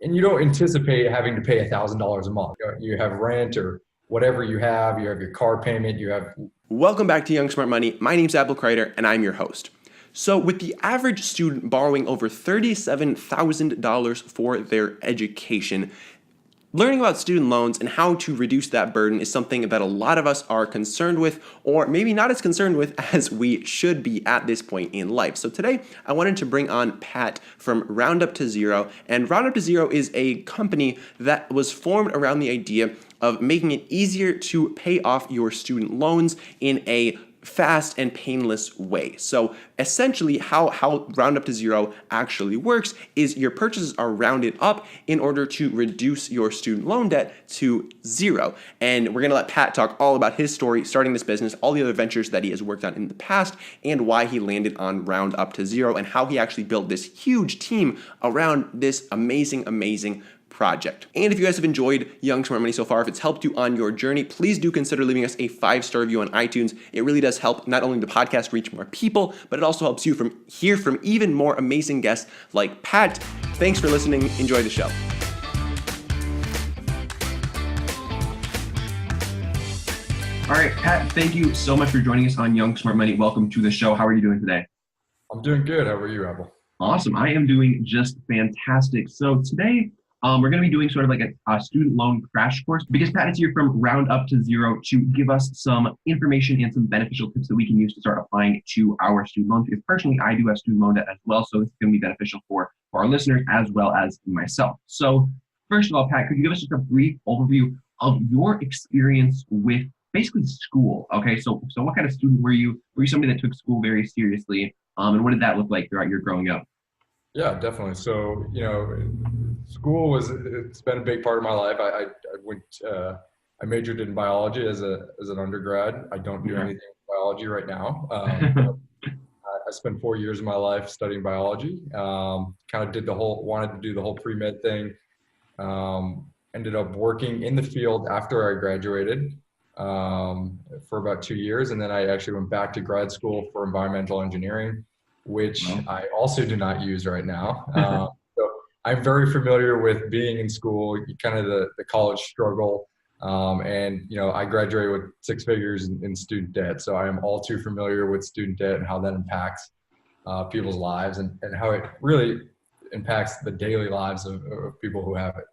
and you don't anticipate having to pay $1,000 a month. You have rent or whatever you have your car payment, you have. Welcome back to Young Smart Money. My name's Apple Kreider, and I'm your host. So with the average student borrowing over $37,000 for their education, learning about student loans and how to reduce that burden is something that a lot of us are concerned with, or maybe not as concerned with as we should be at this point in life. So today, I wanted to bring on Pat from Roundup to Zero. And Roundup to Zero is a company that was formed around the idea of making it easier to pay off your student loans in a fast and painless way. So essentially how Roundup to Zero actually works is your purchases are rounded up in order to reduce your student loan debt to zero. And we're gonna let Pat talk all about his story, starting this business, all the other ventures that he has worked on in the past, and why he landed on Roundup to Zero, and how he actually built this huge team around this amazing project. And if you guys have enjoyed Young Smart Money so far, if it's helped you on your journey, please do consider leaving us a 5-star review on iTunes. It really does help not only the podcast reach more people, but it also helps you hear from even more amazing guests like Pat. Thanks for listening. Enjoy the show. All right, Pat, thank you so much for joining us on Young Smart Money. Welcome to the show. How are you doing today? I'm doing good. How are you, Apple? Awesome. I am doing just fantastic. So today, we're going to be doing sort of like a student loan crash course, because Pat is here from Roundup to Zero to give us some information and some beneficial tips that we can use to start applying to our student loans. Because personally, I do have student loan debt as well, so this is going to be beneficial for our listeners as well as myself. So first of all, Pat, could you give us just a brief overview of your experience with basically school? Okay, so what kind of student were you? Were you somebody that took school very seriously? And what did that look like throughout your growing up? Yeah, definitely. So, school it's been a big part of my life. I majored in biology as an undergrad. I don't do anything with biology right now. I spent 4 years of my life studying biology. Kind of wanted to do the whole pre-med thing. Ended up working in the field after I graduated for about 2 years. And then I actually went back to grad school for environmental engineering, which I also do not use right now. So I'm very familiar with being in school, kind of the college struggle. And I graduated with 6 figures in student debt. So I am all too familiar with student debt and how that impacts people's lives and how it really impacts the daily lives of people who have it.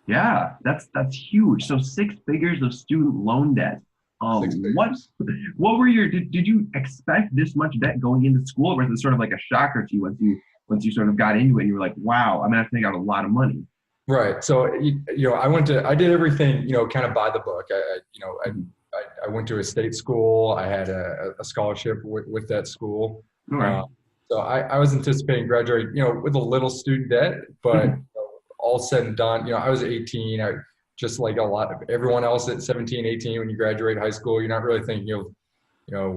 Yeah, that's huge. So 6 figures of student loan debt. What were did you expect this much debt going into school, or was it sort of like a shocker to you once you sort of got into it and you were like, wow, I'm gonna have to take out a lot of money? Right. So I did everything kind of by the book. I went to a state school. I had a scholarship with that school. Right. So I was anticipating graduating with a little student debt, but all said and done, I was 18. Just like a lot of everyone else at 17, 18, when you graduate high school, you're not really thinking of,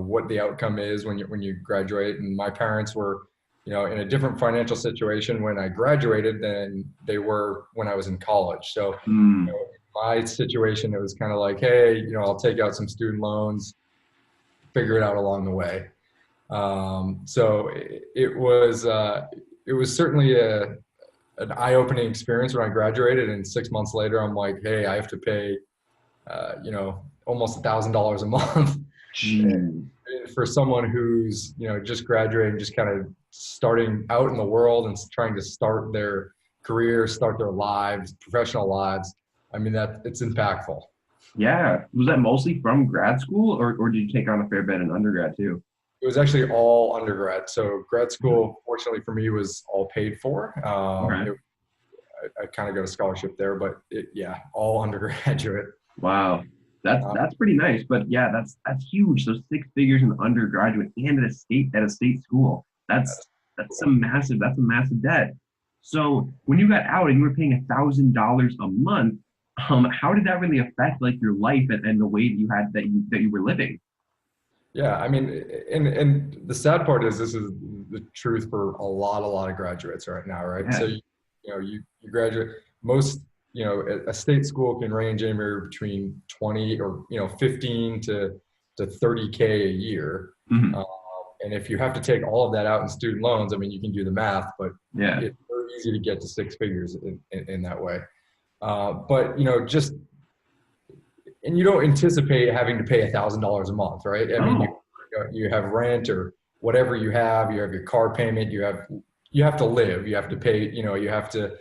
what the outcome is when you graduate. And my parents were, in a different financial situation when I graduated than they were when I was in college. So, my situation, it was kind of like, hey, I'll take out some student loans, figure it out along the way. So it was certainly an eye-opening experience when I graduated, and 6 months later, I'm like, hey, I have to pay, almost $1,000 a month. And for someone who's, just graduating, just kind of starting out in the world and trying to start their career, start their lives, professional lives. I mean, it's impactful. Yeah. Was that mostly from grad school, or did you take on a fair bit in undergrad too? It was actually all undergrad. So grad school, fortunately for me, was all paid for. I kind of got a scholarship there, but all undergraduate. Wow, that's pretty nice. But yeah, that's huge. So 6 figures in undergraduate and at a state school. That's a massive debt. So when you got out and you were paying $1,000 a month, how did that really affect like your life and the way that you were living? Yeah, I mean, and the sad part is this is the truth for a lot of graduates right now, right? Yeah. So you graduate, most a state school can range anywhere between 20 or 15 to 30K a year. And if you have to take all of that out in student loans, I mean, you can do the math, but it's very very easy to get to six figures in that way. But just and you don't anticipate having to pay $1,000 a month, right? I mean, Oh, you have rent or whatever you have your car payment, you have to live, you have to pay, you have to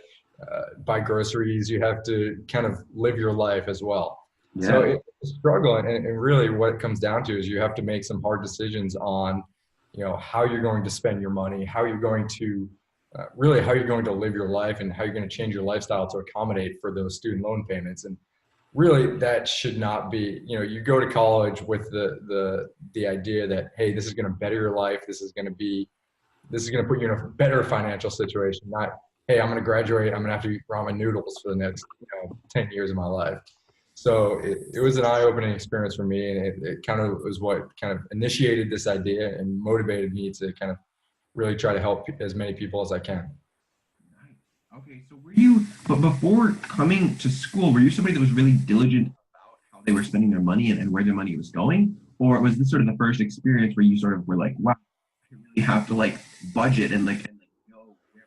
buy groceries, you have to kind of live your life as well. So yeah. it's a struggle, and really what it comes down to is you have to make some hard decisions on, how you're going to spend your money, how you're going to really how you're going to live your life, and how you're going to change your lifestyle to accommodate for those student loan payments. And really that should not be, you go to college with the idea that, hey, this is going to better your life, this is going to put you in a better financial situation, not, hey, I'm going to graduate, I'm going to have to eat ramen noodles for the next 10 years of my life. So it was an eye-opening experience for me, and it kind of was what kind of initiated this idea and motivated me to kind of really try to help as many people as I can. Okay, so were you, but before coming to school, were you somebody that was really diligent about how they were spending their money and where their money was going? Or was this sort of the first experience where you sort of were like, wow, I really have to like budget and know where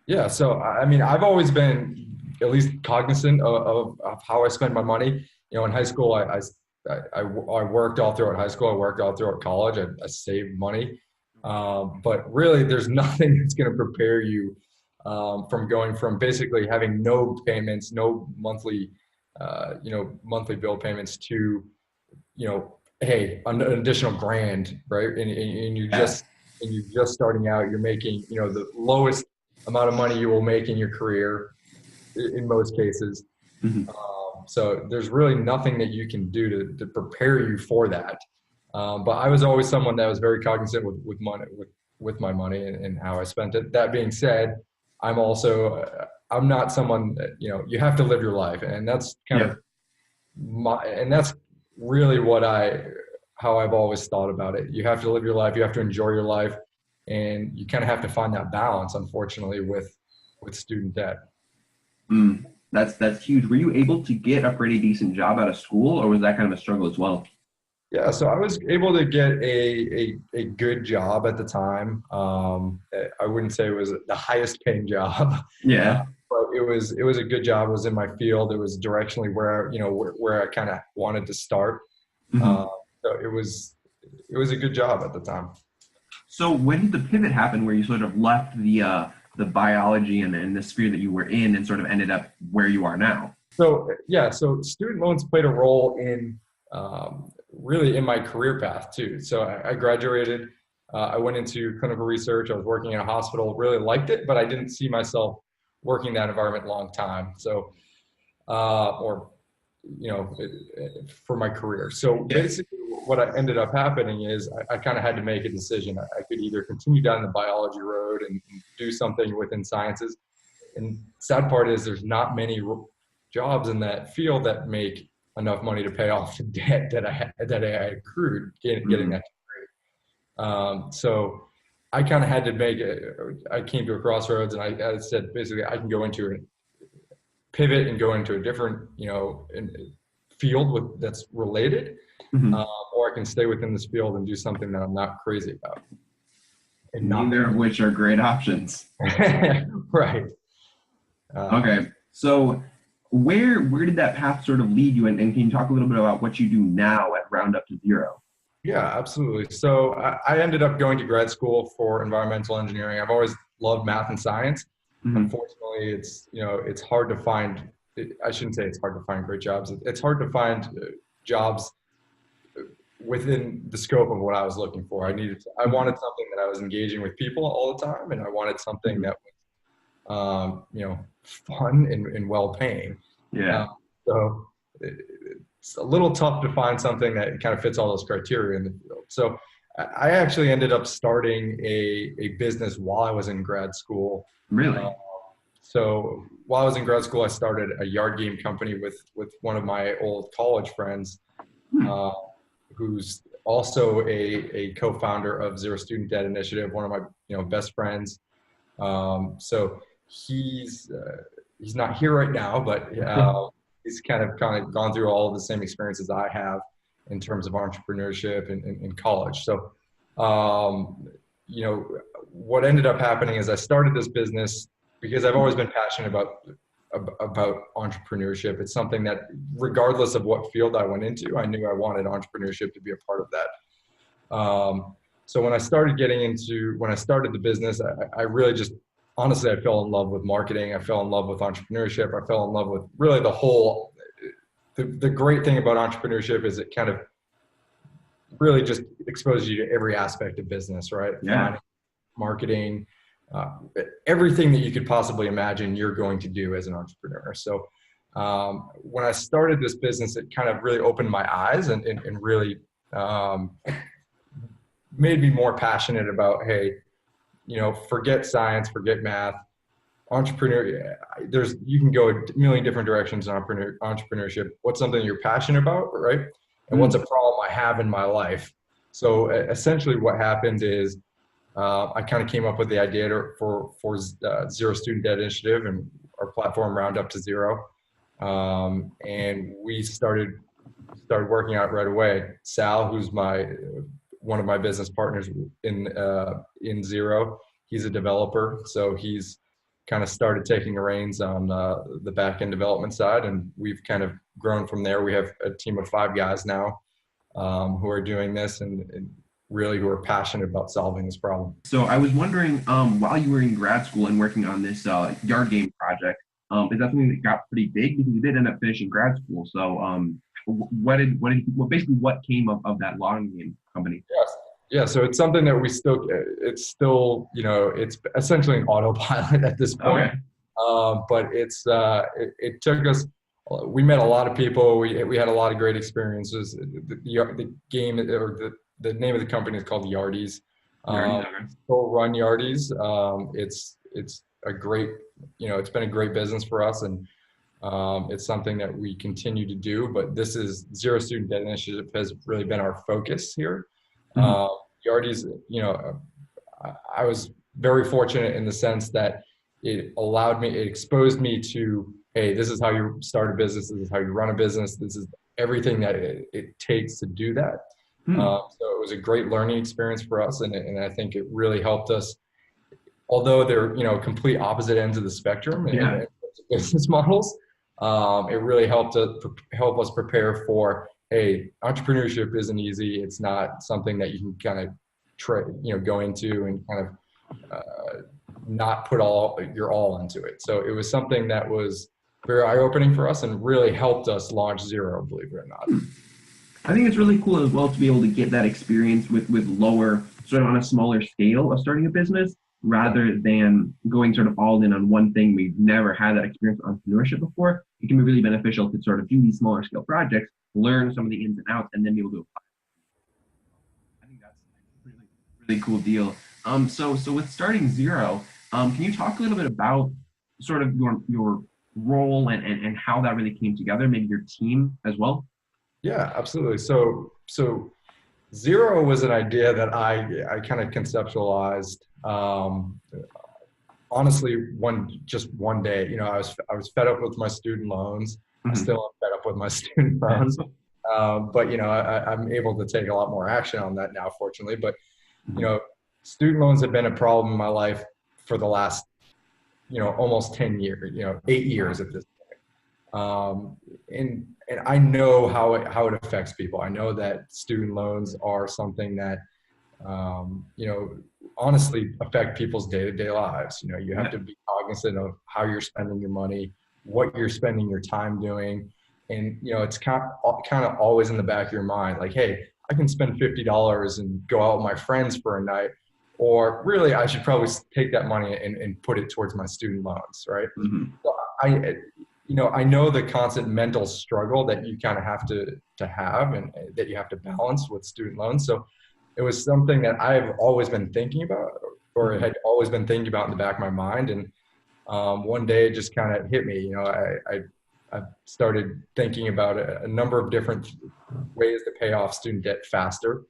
Yeah, so I mean, I've always been at least cognizant of how I spend my money. In high school, I worked all throughout high school. I worked all throughout college. I saved money, but really, there's nothing that's going to prepare you from going from basically having no payments, no monthly, monthly bill payments to, hey, an additional grand, right? And yeah. you're just starting out. You're making, the lowest amount of money you will make in your career in most cases. Mhm. So there's really nothing that you can do to prepare you for that. But I was always someone that was very cognizant with money, with my money, and how I spent it. That being said, I'm not someone that, you have to live your life, and that's kind Yeah. of and that's really how I've always thought about it. You have to live your life, you have to enjoy your life, and you kind of have to find that balance, unfortunately, with student debt. Mm, that's huge. Were you able to get a pretty decent job out of school, or was that kind of a struggle as well? Yeah, so I was able to get a good job at the time. I wouldn't say it was the highest paying job, uh, Yeah. but it was a good job. It was in my field. It was directionally where I kind of wanted to start. Uh, Mhm. so it was a good job at the time. So when did the pivot happen where you sort of left the biology and the sphere that you were in and sort of ended up where you are now? So yeah, so student loans played a role in really in my career path too. So I graduated. I went into clinical research. I was working in a hospital. Really liked it, but I didn't see myself working in that environment long time. So or for my career. So Yeah. basically, what I ended up happening is I kind of had to make a decision. I could either continue down the biology road and do something within sciences. And sad part is there's not many jobs in that field that make enough money to pay off the debt that I accrued getting Mm, that degree. So I kind of had to make it. I came to a crossroads, and I said basically I can go into a pivot and go into a different field that's related, mhm. or I can stay within this field and do something that I'm not crazy about and not Neither of make which are great options. right. Um, Okay. So where did that path sort of lead you? And can you talk a little bit about what you do now at Roundup to Zero? Yeah, absolutely. So I ended up going to grad school for environmental engineering. I've always loved math and science. Mhm. Unfortunately, it's hard to find. I shouldn't say it's hard to find great jobs. It's hard to find jobs within the scope of what I was looking for. I Mhm. wanted something that I was engaging with people all the time, and I wanted something Mhm. that fun and well paying. Uh, Yeah. so it's a little tough to find something that kind of fits all those criteria in the field. So I actually ended up starting a business while I was in grad school. Uh, Really? so while I was in grad school, I started a yard game company with one of my old college friends, Hmm. uh, who's also a co-founder of Zero Student Debt Initiative, one of my best friends. So he's not here right now, but he's kind of gone through all of the same experiences I have in terms of entrepreneurship in college. So you know, what ended up happening is I started this business because I've always been passionate about entrepreneurship. It's something that, regardless of what field I went into, I knew I wanted entrepreneurship to be a part of that. So when I started the business, I really just, honestly, I fell in love with marketing. I fell in love with entrepreneurship. I fell in love with really the great thing about entrepreneurship is it kind of really just exposes you to every aspect of business, right? Yeah. Finance, marketing, uh, everything that you could possibly imagine you're going to do as an entrepreneur. So when I started this business, it kind of really opened my eyes and really um, made me more passionate about, hey, forget science, forget math. You can go a million different directions in entrepreneurship. What's something you're passionate about, right? And what's a problem I have in my life? So essentially what happened is I kind of came up with the idea for Zero Student Debt Initiative and our platform Round Up to Zero. And we started working out right away. Sal, who's one of my business partners in Zero, he's a developer, so he's kind of started taking the reins on the back end development side, and we've kind of grown from there. We have a team of 5 guys now who are doing this and really who are passionate about solving this problem. So I was wondering, while you were in grad school and working on this yard game project, is that something that got pretty big because you did end up finishing grad school? So what came of that lawn game company? Yes. Yeah, so it's something that it's still, it's essentially an autopilot at this point. Okay. But it took us, we met a lot of people. We had a lot of great experiences. The game, or the name of the company is called Yardies. Still run Yardies. It's a great, it's been a great business for us, and it's something that we continue to do. But this is Zero Student Debt Initiative has really been our focus here. Yardies, I was very fortunate in the sense that it exposed me to, hey, this is how you start a business, this is how you run a business, this is everything that it takes to do that. So it was a great learning experience for us, and I think it really helped us, although they're complete opposite ends of the spectrum in business models. It really help us prepare for, hey, entrepreneurship isn't easy. It's not something that you can kind of go into and kind of not put your all into it. So it was something that was very eye-opening for us and really helped us launch Zero, believe it or not. I think it's really cool as well to be able to get that experience with lower, sort of on a smaller scale of starting a business, rather than going sort of all in on one thing. We've never had that experience with entrepreneurship before. It can be really beneficial to sort of do these smaller scale projects, learn some of the ins and outs, and then be able to apply. I think that's a really cool deal. So with starting Zero, can you talk a little bit about sort of your role and how that really came together, maybe your team as well? Yeah, absolutely. So Zero was an idea that I kind of conceptualized. Honestly, one day, I was fed up with my student loans. I still am fed up with my student loans, but I'm able to take a lot more action on that now, fortunately. But student loans have been a problem in my life for the last almost 10 years, 8 years at this point. And I know how it affects people. I know that student loans are something that honestly affect people's day-to-day lives. You have to be cognizant of how you're spending your money, what you're spending your time doing. And, it's kind of always in the back of your mind, like, hey, I can spend $50 and go out with my friends for a night, or really I should probably take that money and put it towards my student loans, right? So I know the constant mental struggle that you kind of have to have and that you have to balance with student loans. So it was something that I've always been thinking about, or had always been thinking about in the back of my mind. And one day it just kind of hit me. I started thinking about a number of different ways to pay off student debt faster.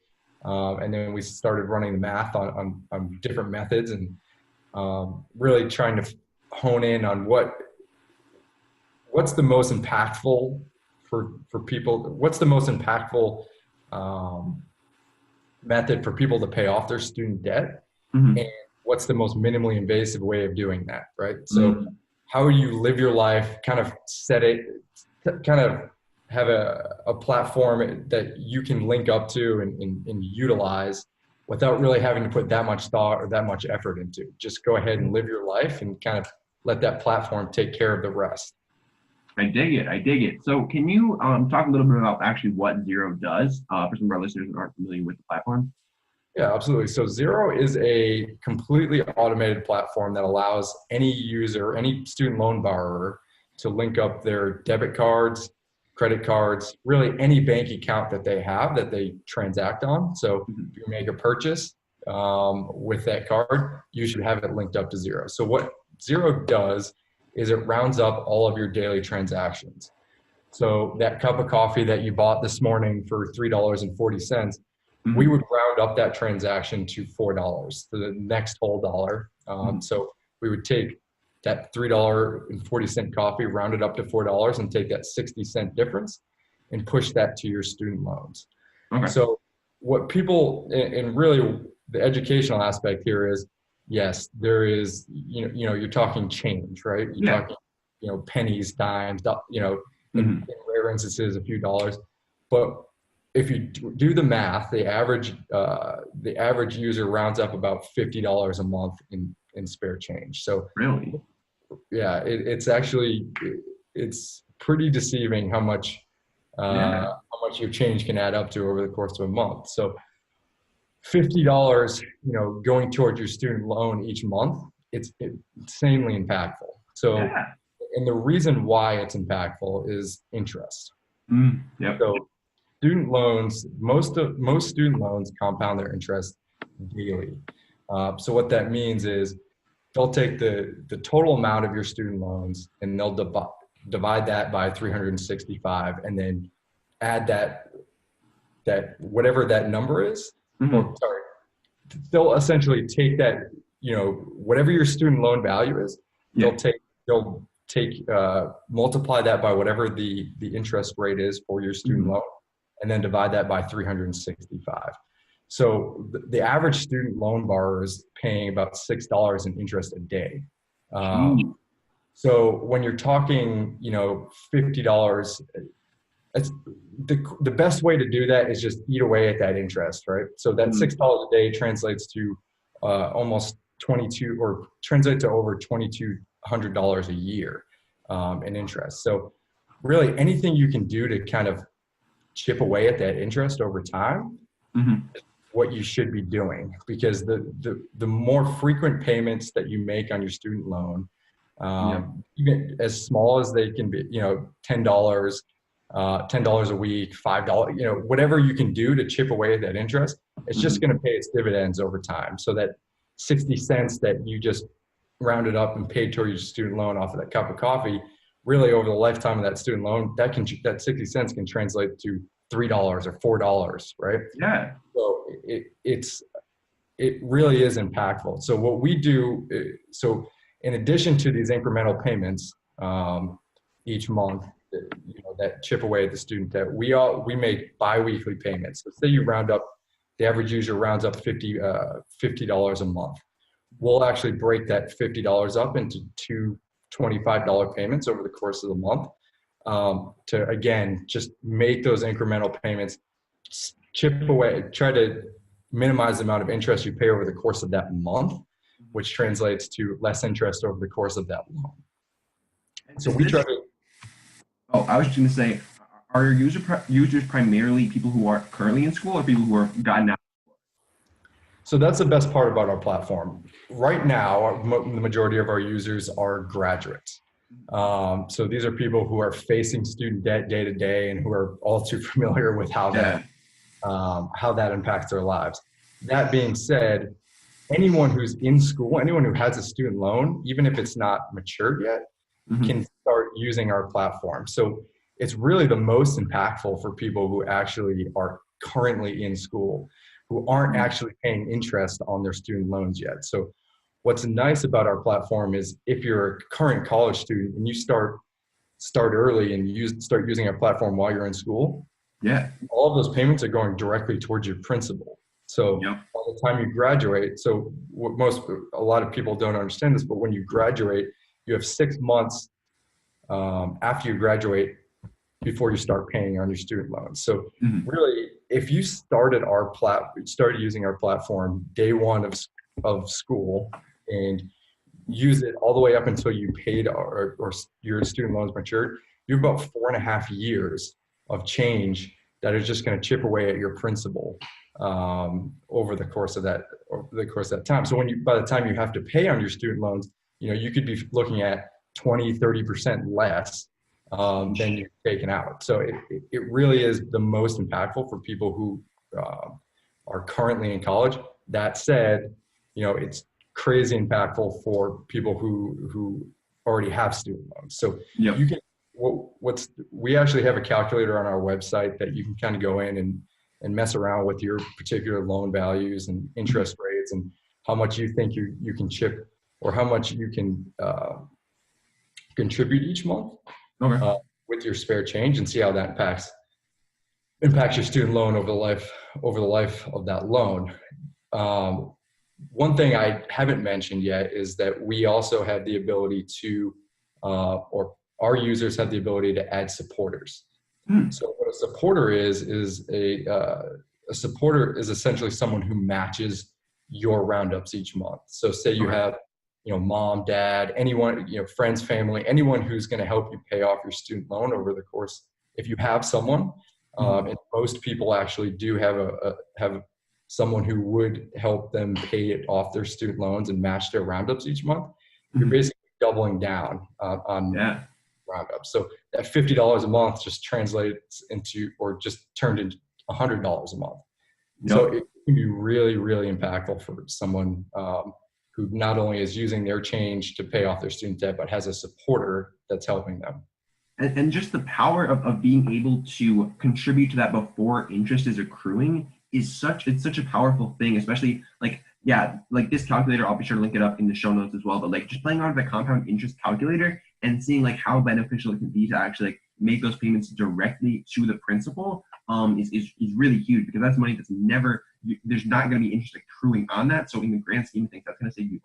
And then we started running the math on different methods and really trying to hone in on what's the most impactful for people. What's the most impactful method for people to pay off their student debt, Mm-hmm. and what's the most minimally invasive way of doing that, right? So Mm-hmm. how do you live your life, kind of set it, kind of have a platform that you can link up to and utilize without really having to put that much thought or that much effort into. Just go ahead and live your life and kind of let that platform take care of the rest. I dig it. I dig it. So, can you talk a little bit about actually what Zero does for some of our listeners who aren't familiar with the platform? Yeah, absolutely. So Zero is a completely automated platform that allows any user, any student loan borrower to link up their debit cards, credit cards, really any bank account that they have that they transact on. So Mm-hmm. if you make a purchase with that card, you should have it linked up to Zero. So what Zero does is it rounds up all of your daily transactions. So that cup of coffee that you bought this morning for $3.40, we Mm-hmm. would round up that transaction to $4, to the next whole dollar. Mm-hmm. So we would take that $3.40 coffee, round it up to $4, and take that 60-cent difference and push that to your student loans. Okay. So what people, and really the educational aspect here is, yes, there is, you're talking change, right? You're Yeah. talking, pennies, dimes, in Mm-hmm. rare instances, a few dollars. But if you do the math, the average user rounds up about $50 a month in spare change. So Really? yeah, it's actually it's pretty deceiving Yeah. how much your change can add up to over the course of a month. So $50, going towards your student loan each month, it's insanely impactful. So, Yeah. and the reason why it's impactful is interest. Mm. Yep. So student loans, most student loans compound their interest daily. So what that means is they'll take the total amount of your student loans and they'll divide that by 365, and then add that whatever that number is, Mm-hmm. or sorry, they'll essentially take that, whatever your student loan value is, Yeah. they'll take multiply that by whatever the interest rate is for your student Mm-hmm. loan, and then divide that by 365. So the average student loan borrower is paying about $6 in interest a day. Gee. So when you're talking, $50, it's the best way to do that is just eat away at that interest, right? So that Mm-hmm. $6 a day translates to almost 22, or translate to over $2,200 a year in interest. So really anything you can do to kind of chip away at that interest over time, Mm-hmm. what you should be doing, because the more frequent payments that you make on your student loan, Yeah. even as small as they can be, $10, $10 a week, $5, whatever you can do to chip away at that interest, it's just Mm-hmm. going to pay its dividends over time. So that 60 cents that you just rounded up and paid toward your student loan off of that cup of coffee, really over the lifetime of that student loan, that 60 cents can translate to $3 or $4, right? Yeah. So it really is impactful. So what we do, so in addition to these incremental payments each month, that chip away at the student debt, we make biweekly payments. So say you round up, the average user rounds up $50 a month. We'll actually break that $50 up into two $25 payments over the course of the month, to again just make those incremental payments, chip away, try to minimize the amount of interest you pay over the course of that month, which translates to less interest over the course of that loan. So Is we this? try to, Oh, I was just gonna say, are your users primarily people who are currently in school or people who are gotten out? so that's the best part about our platform. Right now, the majority of our users are graduates. So these are people who are facing student debt day to day and who are all too familiar with Yeah. how that impacts their lives. That being said, anyone who's in school, anyone who has a student loan, even if it's not matured yet, Mm-hmm. can start using our platform. So it's really the most impactful for people who actually are currently in school, who aren't actually paying interest on their student loans yet. So what's nice about our platform is if you're a current college student and you start early and start using our platform while you're in school, Yeah. all of those payments are going directly towards your principal. So Yep. by the time you graduate, so a lot of people don't understand this, but when you graduate, you have 6 months after you graduate before you start paying on your student loans. So Mhm. really, if you started using our platform day one of school and use it all the way up until you paid or your student loans matured, you have about 4.5 years of change that is just going to chip away at your principal over the course of that time. So by the time you have to pay on your student loans, you could be looking at 20-30% less than you've taken out. So it really is the most impactful for people who are currently in college. That said, it's crazy impactful for people who already have student loans. So Yep. you can we actually have a calculator on our website that you can kind of go in and mess around with your particular loan values and interest rates and how much you think you can chip or how much you can contribute each month Okay. with your spare change and see how that impacts your student loan over the life of that loan. One thing I haven't mentioned yet is that we also have the ability to, or our users have the ability to add supporters. Hmm. So what a supporter is a supporter is essentially someone who matches your roundups each month. So say you Okay. have, mom, dad, anyone, friends, family, anyone who's going to help you pay off your student loan over the course. If you have someone, Mhm. and most people actually do have someone who would help them pay it off their student loans and match their roundups each month, you're Mhm. basically doubling down on Yeah. roundups. So that $50 a month just translates into, or just turned into $100 a month. So Yep. it can be really, really impactful for someone who not only is using their change to pay off their student debt, but has a supporter that's helping them. And just the power of being able to contribute to that before interest is accruing is such a powerful thing, especially like, yeah, like this calculator, I'll be sure to link it up in the show notes as well, but like just playing around with the compound interest calculator and seeing like how beneficial it can be to actually like make those payments directly to the principal is really huge, because that's money that's never, there's not going to be interest accruing on that. So in the grand scheme of things, that's going to save you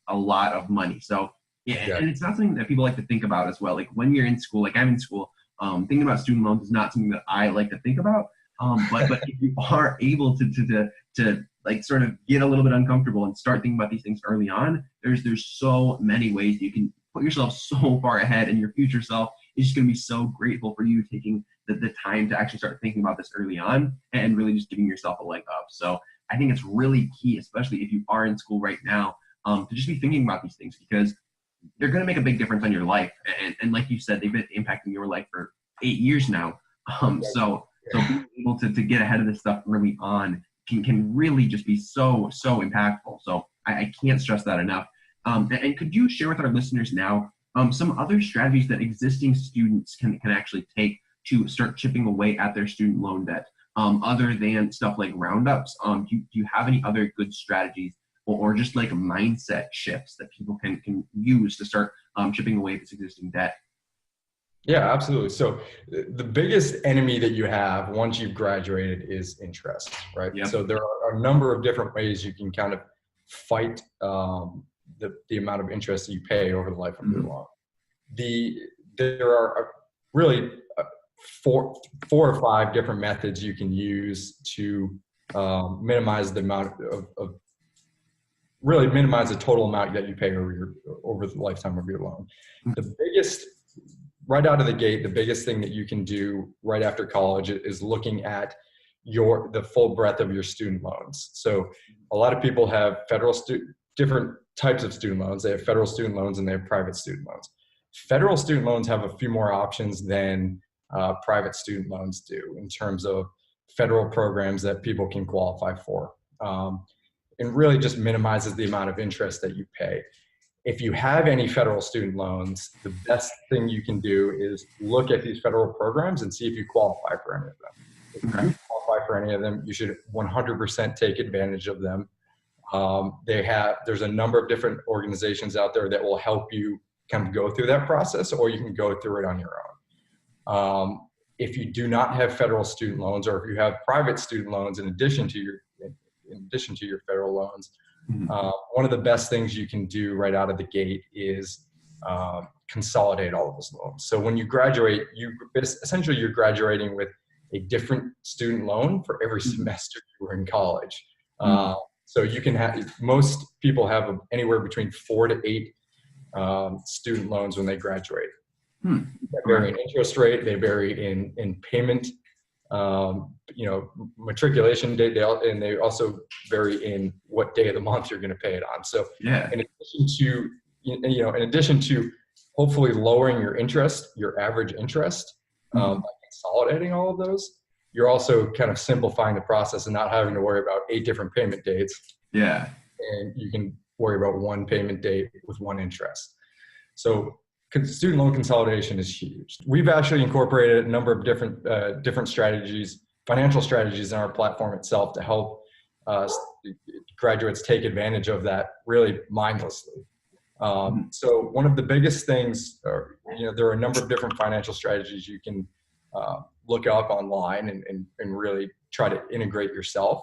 a lot of money. So yeah, Yeah. and it's not something that people like to think about as well. Like when you're in school, like I'm in school, thinking about student loans is not something that I like to think about. But if you are able to like sort of get a little bit uncomfortable and start thinking about these things early on, there's so many ways you can put yourself so far ahead, and your future self is just going to be so grateful for you taking the time to actually start thinking about this early on and really just giving yourself a leg up. So I think it's really key, especially if you are in school right now, to just be thinking about these things, because they're going to make a big difference on your life. And like you said, they've been impacting your life for 8 years now. So being able to get ahead of this stuff early on can really just be so impactful. So I can't stress that enough. And could you share with our listeners now some other strategies that existing students can actually take to start chipping away at their student loan debt, other than stuff like roundups? Do you have any other good strategies or just like mindset shifts that people can use to start chipping away at this existing debt? Yeah, absolutely. So the biggest enemy that you have once you've graduated is interest, right? Yep. So there are a number of different ways you can kind of fight the amount of interest that you pay over the life of your Mhm. loan. There are really four or five different methods you can use to minimize the amount of really minimize the total amount that you pay over the lifetime of your loan. The biggest right out of the gate, the biggest thing that you can do right after college is looking at the full breadth of your student loans. So a lot of people have different types of student loans. They have federal student loans and they have private student loans. Federal student loans have a few more options than private student loans do in terms of federal programs that people can qualify for. And really just minimizes the amount of interest that you pay. If you have any federal student loans, the best thing you can do is look at these federal programs and see if you qualify for any of them. If you Okay. do qualify for any of them, you should 100% take advantage of them. There's a number of different organizations out there that will help you kind of go through that process, or you can go through it on your own. If you do not have federal student loans, or if you have private student loans in addition to in addition to your federal loans. Mhm. One of the best things you can do right out of the gate is consolidate all of those loans. So when you graduate, essentially you're graduating with a different student loan for every semester you were in college. So you can have, most people have anywhere between 4 to 8 student loans when they graduate. They vary in interest rate, they vary in payment, matriculation date, and they also vary in what day of the month you're going to pay it on. So in addition to hopefully lowering your interest, your average interest, by consolidating all of those, you're also kind of simplifying the process and not having to worry about 8 different payment dates. Yeah. And you can worry about one payment date with one interest. So student loan consolidation is huge. We've actually incorporated a number of different strategies, financial strategies in our platform itself to help graduates take advantage of that really mindlessly. So one of the biggest things, there are a number of different financial strategies you can look up online and really try to integrate yourself.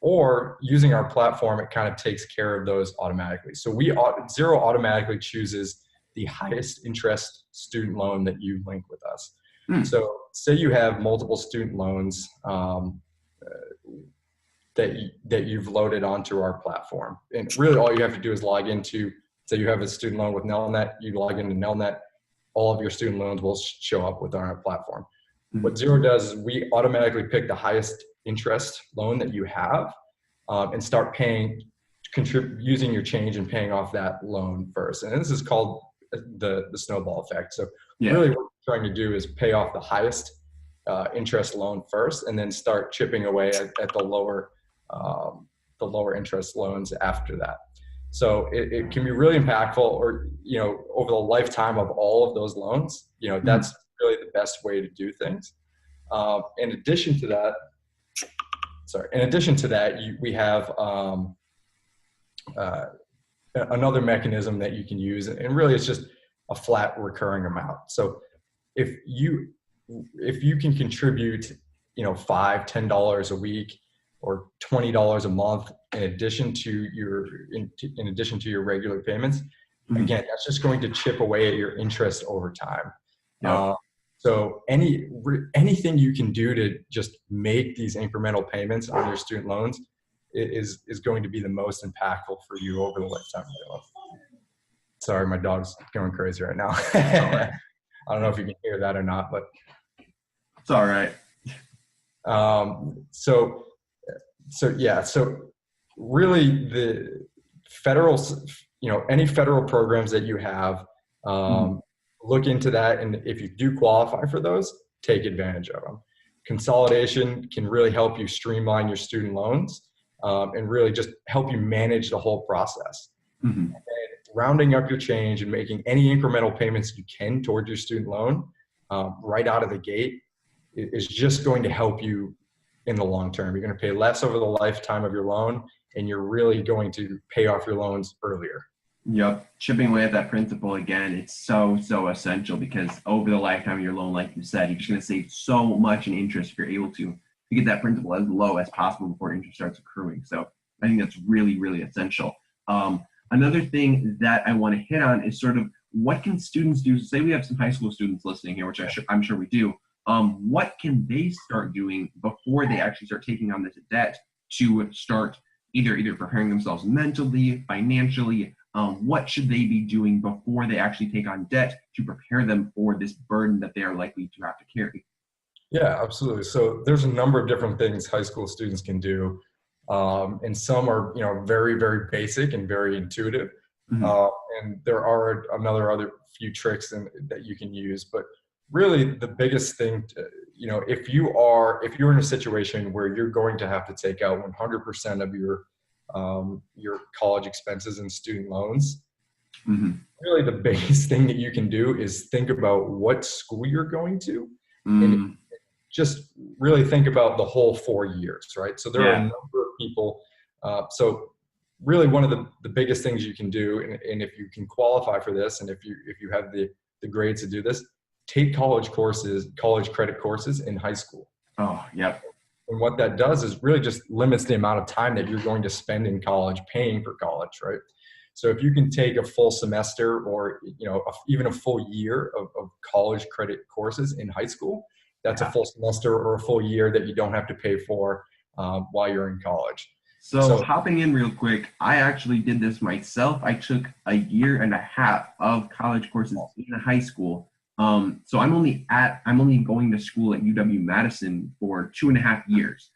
Or using our platform, it kind of takes care of those automatically. So Xero automatically chooses the highest interest student loan that you link with us. So say you have multiple student loans that you've loaded onto our platform. And really all you have to do is log into, say you have a student loan with Nelnet, you log into Nelnet, all of your student loans will show up within our platform. What Xero does is we automatically pick the highest interest loan that you have and start using your change and paying off that loan first. And this is called the snowball effect. So really what we're trying to do is pay off the highest interest loan first, and then start chipping away at the lower interest loans after that. So it can be really impactful, or over the lifetime of all of those loans, that's really the best way to do things. In addition to that, we have another mechanism that you can use, and really it's just a flat recurring amount. So if you can contribute, $5, $10 a week or $20 a month in addition to your regular payments, again, that's just going to chip away at your interest over time. So anything you can do to just make these incremental payments on your student loans is going to be the most impactful for you over the lifetime of your loan. Sorry, my dog's going crazy right now. I don't know if you can hear that or not, but it's all right. So really the federal, any federal programs that you have, look into that. And if you do qualify for those, take advantage of them. Consolidation can really help you streamline your student loans and really just help you manage the whole process. And rounding up your change and making any incremental payments you can towards your student loan right out of the gate is just going to help you in the long term. You're going to pay less over the lifetime of your loan, and you're really going to pay off your loans earlier. Yep. Chipping away at that principle again, it's so essential, because over the lifetime of your loan, like you said, you're just going to save so much in interest if you're able to get that principal as low as possible before interest starts accruing. So I think that's really, really essential. Another thing that I want to hit on is sort of what can students do? Say we have some high school students listening here, which I'm sure we do. What can they start doing before they actually start taking on this debt to start either preparing themselves mentally, financially? What should they be doing before they actually take on debt to prepare them for this burden that they are likely to have to carry? Yeah, absolutely. So there's a number of different things high school students can do. And some are, very, very basic and very intuitive. And there are other few tricks that you can use, but really the biggest thing, if you're in a situation where you're going to have to take out 100% of your college expenses and student loans, really the biggest thing that you can do is think about what school you're going to, and just really think about the whole 4 years, right? So there are a number of people. So really one of the biggest things you can do, and if you can qualify for this, and if you have the grades to do this, take college credit courses in high school. Oh, yep. And what that does is really just limits the amount of time that you're going to spend in college paying for college, right? So if you can take a full semester or even a full year of college credit courses in high school, that's a Yeah. full semester or a full year that you don't have to pay for while you're in college. So So hopping in real quick, I actually did this myself. I took a year and a half of college courses in high school. So I'm only going to school at UW-Madison for 2.5 years.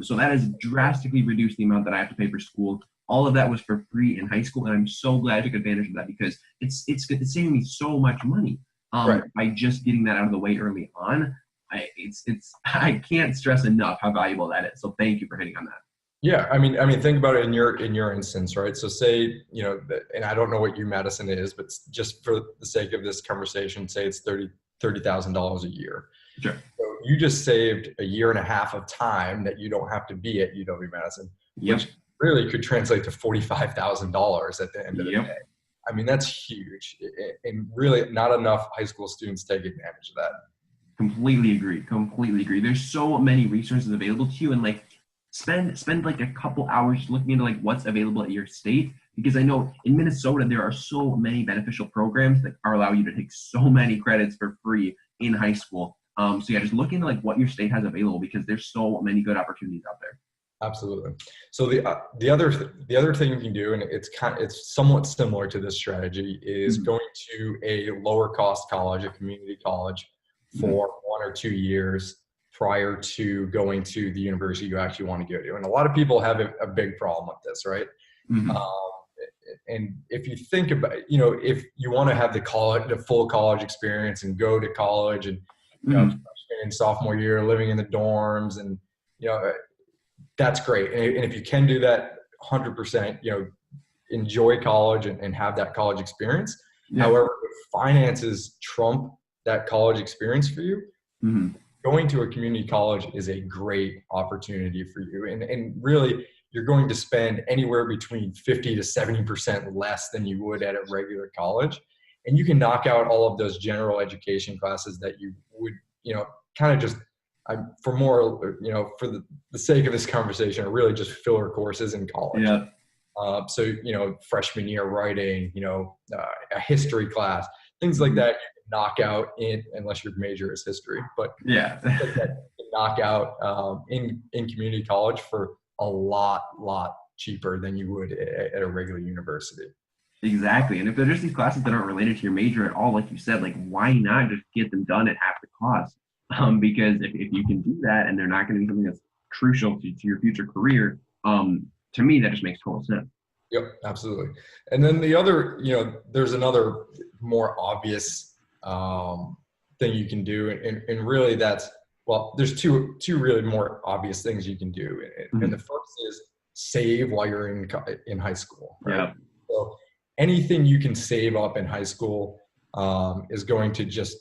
So that has drastically reduced the amount that I have to pay for school. All of that was for free in high school, and I'm so glad I took advantage of that because it's saving me so much money. right. By just getting that out of the way early on. I can't stress enough how valuable that is. So thank you for hitting on that. Yeah, I mean, think about it in your instance, right? So say, and I don't know what Madison is, but just for the sake of this conversation, say it's $30,000 a year. Sure. So you just saved a year and a half of time that you don't have to be at UW-Madison, Yep. which really could translate to $45,000 at the end of the Yep. day. I mean, that's huge, and really not enough high school students take advantage of that. Completely agree. Completely agree. There's so many resources available to you, and like spend like a couple hours looking into like what's available at your state, because I know in Minnesota there are so many beneficial programs that allow you to take so many credits for free in high school. So yeah, just look into like what your state has available because there's so many good opportunities out there. Absolutely. So the other thing you can do, and it's somewhat similar to this strategy, is Mhm. going to a lower cost college, a community college, Mhm. for 1 or 2 years prior to going to the university you actually want to go to. And a lot of people have a big problem with this, right? Mhm. Um, and if you think about, if you want to have the full college experience and go to college and, Mhm. freshman and sophomore year living in the dorms and, you know, that's great. And if you can do that 100%, enjoy college and have that college experience. Yeah. However, if finances trump that college experience for you, Mhm. going to a community college is a great opportunity for you. And really, you're going to spend anywhere between 50 to 70% less than you would at a regular college. And you can knock out all of those general education classes that you would, kind of just, for more, for the sake of this conversation, are really just filler courses in college. Yeah. So, freshman year writing, a history class, things like Mhm. that you can knock out unless your major is history, but Yeah. like that you can knock out in community college for a lot cheaper than you would at a regular university. Exactly. And if they're just these classes that aren't related to your major at all, like you said, like why not just get them done at half the cost? Because if you can do that and they're not going to be something that's crucial to your future career, to me, that just makes total sense. Yep, absolutely. And then the other, there's another more obvious thing you can do, and really there's two really more obvious things you can do, and the Mhm. first is save while you're in high school, right? Yeah. So anything you can save up in high school is going to just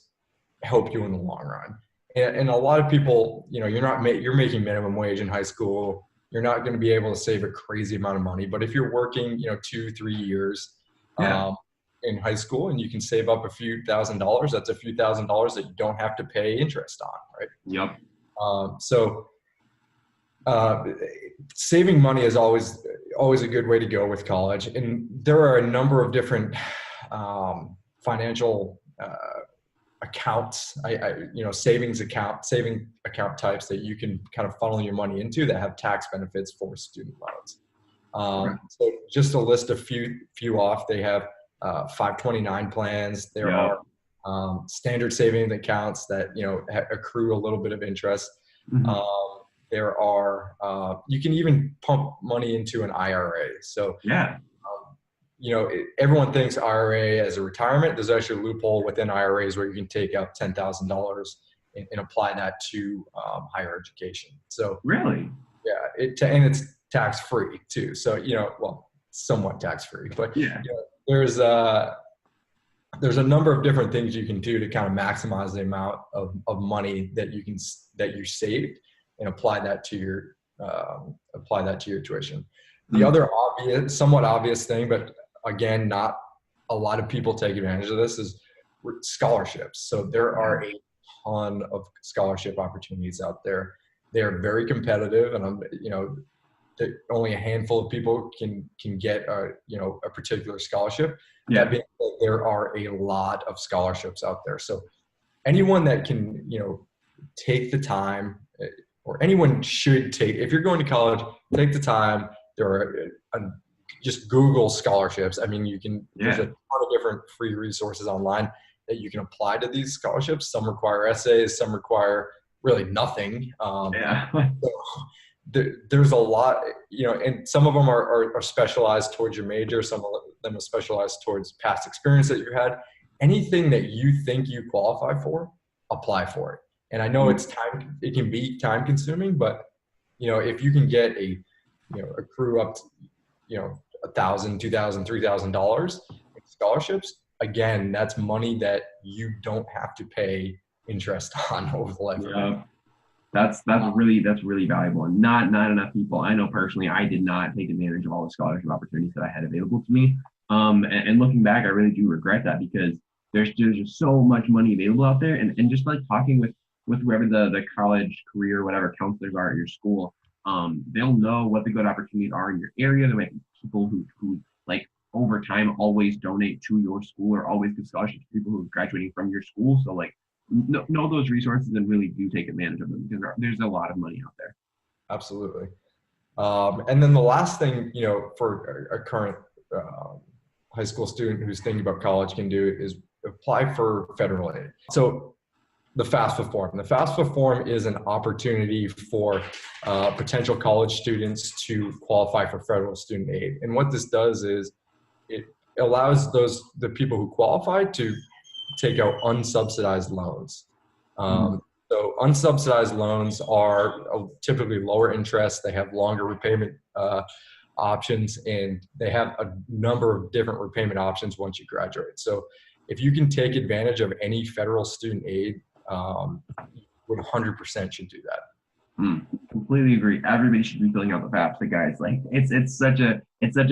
help you in the long run. And a lot of people, you're making minimum wage in high school. You're not going to be able to save a crazy amount of money. But if you're working, 2, 3 years Yeah. um, in high school and you can save up a few $1,000s, that's a few $1,000s that you don't have to pay interest on, right? Yep. So uh, saving money is always a good way to go with college. And there are a number of different financial accounts, saving account types that you can kind of funnel your money into that have tax benefits for student loans. Okay. So just to list a few off, they have 529 plans. There Yep. are standard savings accounts that accrue a little bit of interest. Mhm. Um, there are you can even pump money into an IRA. So Yeah. everyone thinks IRA as a retirement. There's actually a loophole within IRAs where you can take out $10,000 and apply that to higher education. So Really? yeah, and it's tax free too. So well, somewhat tax free, but Yeah. there's there's a number of different things you can do to kind of maximize the amount of money that you saved and apply that to your tuition. The Mhm. other somewhat obvious thing, but again, not a lot of people take advantage of this, is scholarships. So there Yeah. are a ton of scholarship opportunities out there They are very competitive, and only a handful of people can get a particular scholarship. That being said, there are a lot of scholarships out there. So anyone that can take the time, or anyone should take, if you're going to college, take the time. There are just Google scholarships. I mean, there's a ton of different free resources online that you can apply to these scholarships. Some require essays, some require really nothing. So there's a lot, and some of them are specialized towards your major. Some of them are specialized towards past experience that you had. Anything that you think you qualify for, apply for it. And I know it can be time consuming, but if you can get accrue up to, $1,000, $2,000, $3,000 in scholarships, again, that's money that you don't have to pay interest on over the life of it. That's really valuable, and not enough people. I know personally, I did not take advantage of all the scholarship opportunities that I had available to me. And looking back, I really do regret that, because there's just so much money available out there, and just like talking with whoever the college career, whatever counselors are at your school, they'll know what the good opportunities are in your area. There might be people who like over time always donate to your school, or always give scholarships to people who are graduating from your school. So like, know those resources and really do take advantage of them, because there's a lot of money out there. Absolutely. And then the last thing, for a current high school student who's thinking about college can do is apply for federal aid. So the FAFSA form. The FAFSA form is an opportunity for potential college students to qualify for federal student aid. And what this does is it allows the people who qualify to take out unsubsidized loans. So unsubsidized loans are typically lower interest. They have longer repayment options, and they have a number of different repayment options once you graduate. So if you can take advantage of any federal student aid, you 100% should do that. Completely agree. Everybody should be filling out the FAFSA, guys. Like it's such a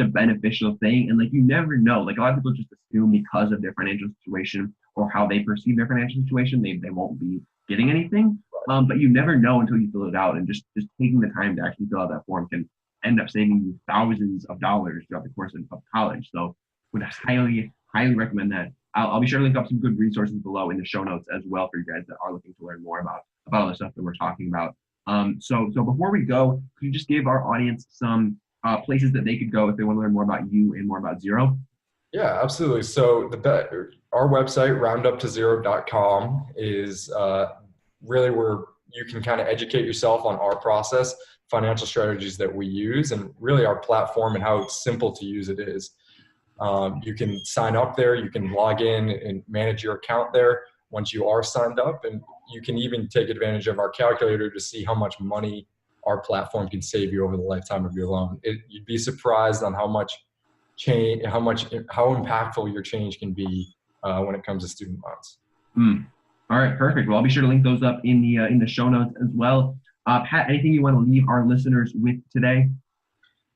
beneficial thing, and like you never know. Like a lot of people just assume because of their financial situation or how they perceive their financial situation, they won't be getting anything. But you never know until you fill it out, and just taking the time to actually fill out that form can end up saving you thousands of dollars throughout the course of college. So would highly recommend that. I'll be sure to link up some good resources below in the show notes as well for you guys that are looking to learn more about all the stuff that we're talking about. So before we go, could you just give our audience some places that they could go if they want to learn more about you and more about Xero? Yeah, absolutely. So our website, rounduptozero.com, is really where you can kind of educate yourself on our process, financial strategies that we use, and really our platform and how simple to use it is. You can sign up there, you can log in and manage your account there once you are signed up, and you can even take advantage of our calculator to see how much money our platform can save you over the lifetime of your loan. You'd be surprised on how impactful your change can be when it comes to student loans. All right, perfect. Well, I'll be sure to link those up in the show notes as well. Pat, anything you want to leave our listeners with today?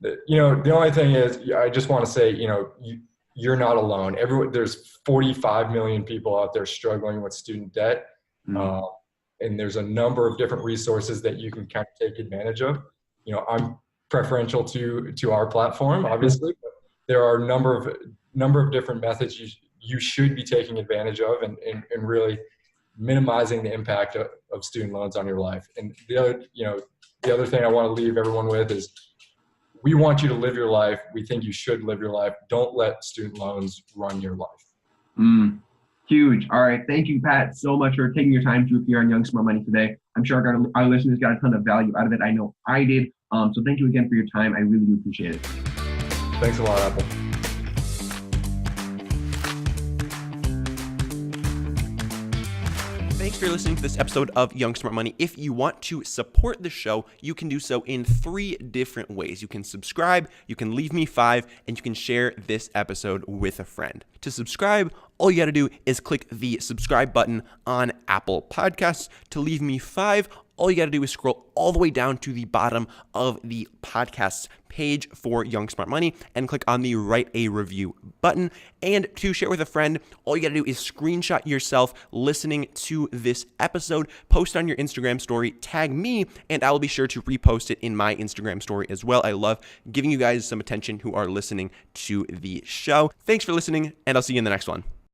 The only thing is, I just want to say, you're not alone. There's 45 million people out there struggling with student debt. And there's a number of different resources that you can kind of take advantage of. I'm preferential to our platform, obviously, but there are a number of different methods you should be taking advantage of, and really minimizing the impact of student loans on your life. And the other thing I want to leave everyone with is, we want you to live your life. We think you should live your life. Don't let student loans run your life. Huge. All right. Thank you, Pat, so much for taking your time to appear on Young Smart Money today. I'm sure our listeners got a ton of value out of it. I know I did. So thank you again for your time. I really do appreciate it. Thanks a lot, Apple. Thanks for listening to this episode of Young Smart Money. If you want to support the show, you can do so in 3 different ways. You can subscribe, you can leave me 5, and you can share this episode with a friend. To subscribe, all you got to do is click the subscribe button on Apple Podcasts. To leave me 5, all you got to do is scroll all the way down to the bottom of the podcast's page for Young Smart Money and click on the Write a Review button. And to share with a friend, all you got to do is screenshot yourself listening to this episode, post it on your Instagram story, tag me, and I will be sure to repost it in my Instagram story as well. I love giving you guys some attention who are listening to the show. Thanks for listening, and I'll see you in the next one.